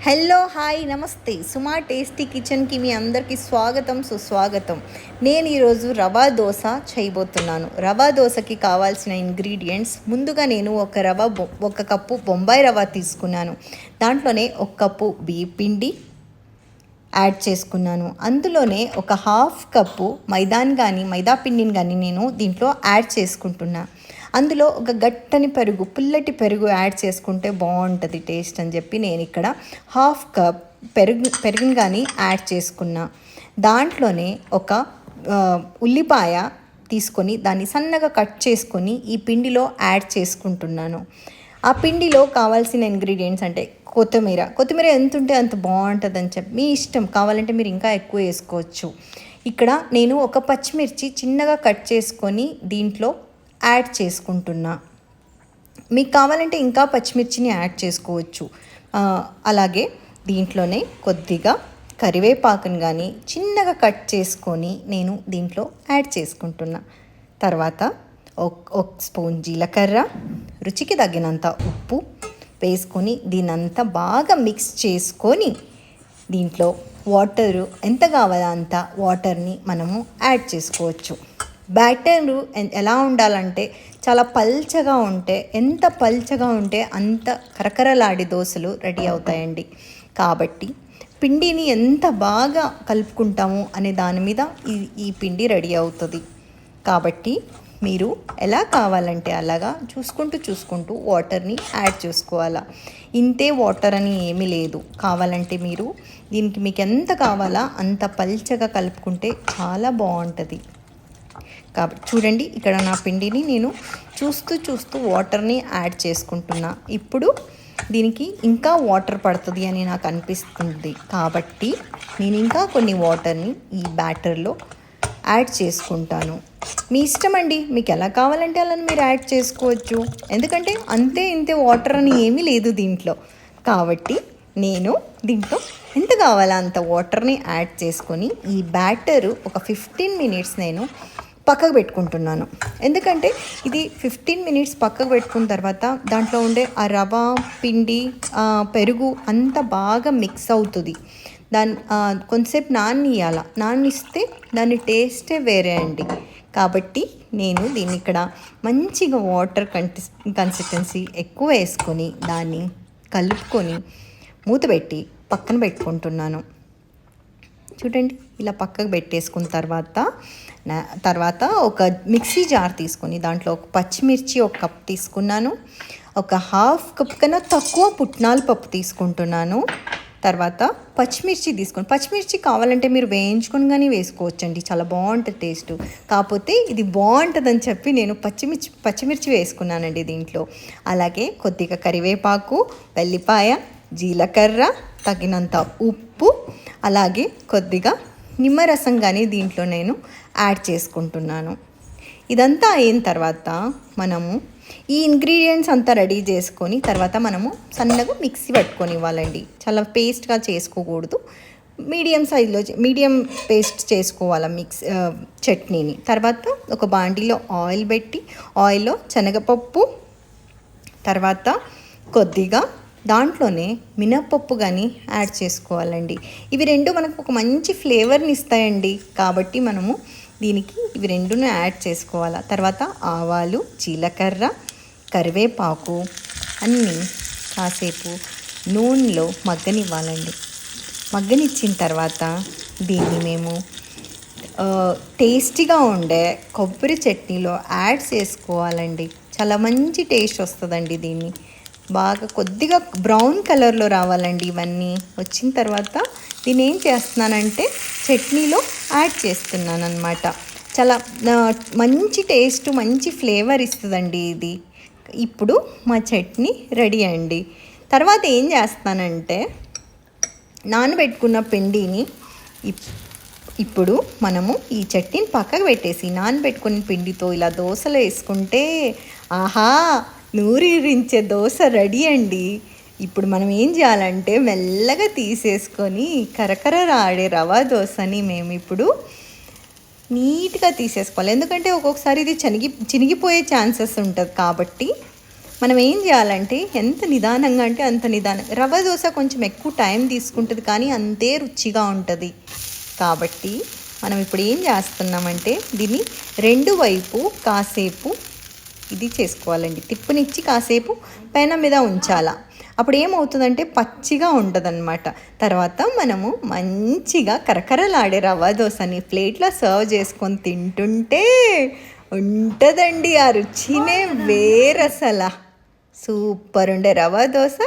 Hello hi నమస్తే సుమా tasty కిచెన్కి మీ అందరికీ స్వాగతం సుస్వాగతం. నేను ఈరోజు రవా దోశ చేయబోతున్నాను. రవా దోశకి కావాల్సిన ఇంగ్రీడియంట్స్ ముందుగా నేను ఒక కప్పు బొంబాయి రవ తీసుకున్నాను. దాంట్లోనే ఒక కప్పు బియ్యం పిండి యాడ్ చేసుకున్నాను. అందులోనే ఒక హాఫ్ కప్పు మైదా పిండిని కానీ నేను దీంట్లో యాడ్ చేసుకుంటున్నా. అందులో ఒక గట్టని పెరుగు, పుల్లటి పెరుగు యాడ్ చేసుకుంటే బాగుంటుంది టేస్ట్ అని చెప్పి నేను ఇక్కడ హాఫ్ కప్ పెరుగుని కానీ యాడ్ చేసుకున్నా. దాంట్లోనే ఒక ఉల్లిపాయ తీసుకొని దాన్ని సన్నగా కట్ చేసుకొని ఈ పిండిలో యాడ్ చేసుకుంటున్నాను. ఆ పిండిలో కావాల్సిన ఇంగ్రీడియంట్స్ అంటే కొత్తిమీర ఎంత ఉంటే అంత బాగుంటుందని చెప్పి మీ ఇష్టం, కావాలంటే మీరు ఇంకా ఎక్కువ వేసుకోవచ్చు. ఇక్కడ నేను ఒక పచ్చిమిర్చి చిన్నగా కట్ చేసుకొని దీంట్లో యాడ్ చేసుకుంటున్నా. మీకు కావాలంటే ఇంకా పచ్చిమిర్చిని యాడ్ చేసుకోవచ్చు. అలాగే దీంట్లోనే కొద్దిగా కరివేపాకుని కానీ చిన్నగా కట్ చేసుకొని నేను దీంట్లో యాడ్ చేసుకుంటున్నా. తర్వాత ఒక స్పూన్ జీలకర్ర, రుచికి తగినంత ఉప్పు వేసుకొని దీనంతా బాగా మిక్స్ చేసుకొని దీంట్లో వాటరు ఎంత కావాలో అంత వాటర్ని మనము యాడ్ చేసుకోవచ్చు. బ్యాటర్ ఎలా ఉండాలంటే చాలా పల్చగా ఉంటే, ఎంత పల్చగా ఉంటే అంత కరకరలాడి దోశలు రెడీ అవుతాయండి. కాబట్టి పిండిని ఎంత బాగా కలుపుకుంటాము అనే దాని మీద ఈ పిండి రెడీ అవుతుంది. కాబట్టి మీరు ఎలా కావాలంటే అలాగా చూసుకుంటూ వాటర్ని యాడ్ చేసుకోవాలా. ఇంతే వాటర్ అని ఏమీ లేదు. కావాలంటే దీనికి మీకు ఎంత కావాలా అంత పల్చగా కలుపుకుంటే చాలా బాగుంటుంది. కాబట్టి చూడండి, ఇక్కడ నా పిండిని నేను చూస్తూ వాటర్ని యాడ్ చేసుకుంటున్నా. ఇప్పుడు దీనికి ఇంకా వాటర్ పడుతుంది అని నాకు అనిపిస్తుంది. కాబట్టి నేను ఇంకా కొన్ని వాటర్ని ఈ బ్యాటర్లో యాడ్ చేసుకుంటాను. మీ ఇష్టం అండి, మీకు ఎలా కావాలంటే అలా మీరు యాడ్ చేసుకోవచ్చు. ఎందుకంటే ఇంతే వాటర్ అని ఏమీ లేదు దీంట్లో. కాబట్టి నేను దీంట్లో ఎంత కావాలో అంత వాటర్ని యాడ్ చేసుకొని ఈ బ్యాటరు ఒక 15 మినిట్స్ నేను పక్కకు పెట్టుకుంటున్నాను. ఎందుకంటే ఇది 15 మినిట్స్ పక్కకు పెట్టుకున్న తర్వాత దాంట్లో ఉండే ఆ రవ, పిండి, పెరుగు అంతా బాగా మిక్స్ అవుతుంది. కొంతసేపు నానిస్తే దాని టేస్టే వేరే అండి. కాబట్టి నేను దీన్ని ఇక్కడ మంచిగా వాటర్ కన్సిస్టెన్సీ ఎక్కువ వేసుకొని దాన్ని కలుపుకొని మూత పెట్టి పక్కన పెట్టుకుంటున్నాను. చూడండి, ఇలా పక్కకు పెట్టేసుకున్న తర్వాత ఒక మిక్సీ జార్ తీసుకొని దాంట్లో ఒక పచ్చిమిర్చి ఒక కప్ తీసుకున్నాను. ఒక హాఫ్ కప్ కన్నా తక్కువ పుట్నాల పప్పు తీసుకుంటున్నాను. తర్వాత పచ్చిమిర్చి కావాలంటే మీరు వేయించుకొని కానీ వేసుకోవచ్చండి, చాలా బాగుంటుంది టేస్ట్. కాకపోతే ఇది బాగుంటుందని చెప్పి నేను పచ్చిమిర్చి వేసుకున్నానండి దీంట్లో. అలాగే కొద్దిగా కరివేపాకు, వెల్లిపాయ, జీలకర్ర, తగినంత ఉప్పు, అలాగే కొద్దిగా నిమ్మరసం కానీ దీంట్లో నేను యాడ్ చేసుకుంటున్నాను. ఇదంతా అయిన తర్వాత మనము ఈ ఇంగ్రీడియంట్స్ అంతా రెడీ చేసుకొని తర్వాత మనము సన్నగా మిక్సీ పట్టుకొని ఇవ్వాలండి. చాలా పేస్ట్గా చేసుకోకూడదు, మీడియం పేస్ట్ చేసుకోవాలి చట్నీని. తర్వాత ఒక బాండీలో ఆయిల్ పెట్టి ఆయిల్లో శనగపప్పు, తర్వాత కొద్దిగా దాంట్లోనే మినప్పప్పు కానీ యాడ్ చేసుకోవాలండి. ఇవి రెండు మనకు ఒక మంచి ఫ్లేవర్ని ఇస్తాయండి. కాబట్టి మనము దీనికి ఇవి రెండును యాడ్ చేసుకోవాలి. తర్వాత ఆవాలు, జీలకర్ర, కరివేపాకు అన్నీ కాసేపు నూనెలో మగ్గనివ్వాలండి. మగ్గనిచ్చిన తర్వాత దీన్ని మేము టేస్టీగా ఉండే కొబ్బరి చట్నీలో యాడ్ చేసుకోవాలండి. చాలా మంచి టేస్ట్ వస్తుందండి. దీన్ని బాగా కొద్దిగా బ్రౌన్ కలర్లో రావాలండి. ఇవన్నీ వచ్చిన తర్వాత దీన్ని ఏం చేస్తున్నానంటే చట్నీలో యాడ్ చేస్తున్నాను అన్నమాట. చాలా మంచి టేస్ట్, మంచి ఫ్లేవర్ ఇస్తుందండి ఇది. ఇప్పుడు మా చట్నీ రెడీ అండి. తర్వాత ఏం చేస్తానంటే నానబెట్టుకున్న పిండిని ఇప్పుడు మనము ఈ చట్నీని పక్కకు పెట్టేసి నానబెట్టుకున్న పిండితో ఇలా దోశలు వేసుకుంటే ఆహా, నూరిరించే దోశ రెడీ అండి. ఇప్పుడు మనం ఏం చేయాలంటే మెల్లగా తీసేసుకొని కరకరలాడే రవా దోశని మేము ఇప్పుడు నీట్గా తీసేసుకోవాలి. ఎందుకంటే ఒక్కొక్కసారి ఇది చినిగిపోయే ఛాన్సెస్ ఉంటుంది. కాబట్టి మనం ఏం చేయాలంటే ఎంత నిదానంగా అంటే అంత నిదానంగా. రవ్వ దోశ కొంచెం ఎక్కువ టైం తీసుకుంటుంది కానీ అంతే రుచిగా ఉంటుంది. కాబట్టి మనం ఇప్పుడు ఏం చేస్తున్నామంటే దీన్ని రెండు వైపు కాసేపు ఇది చేసుకోవాలండి. తిప్పునిచ్చి కాసేపు పెనం మీద ఉంచాలా. అప్పుడు ఏమవుతుందంటే పచ్చిగా ఉంటుందన్నమాట. తర్వాత మనము మంచిగా కరకరలాడే రవ్వ దోశని ప్లేట్లో సర్వ్ చేసుకొని తింటుంటే ఉంటుందండి. ఆ రుచినే వేరసల. సూపర్ ఉండే రవ్వ దోశ.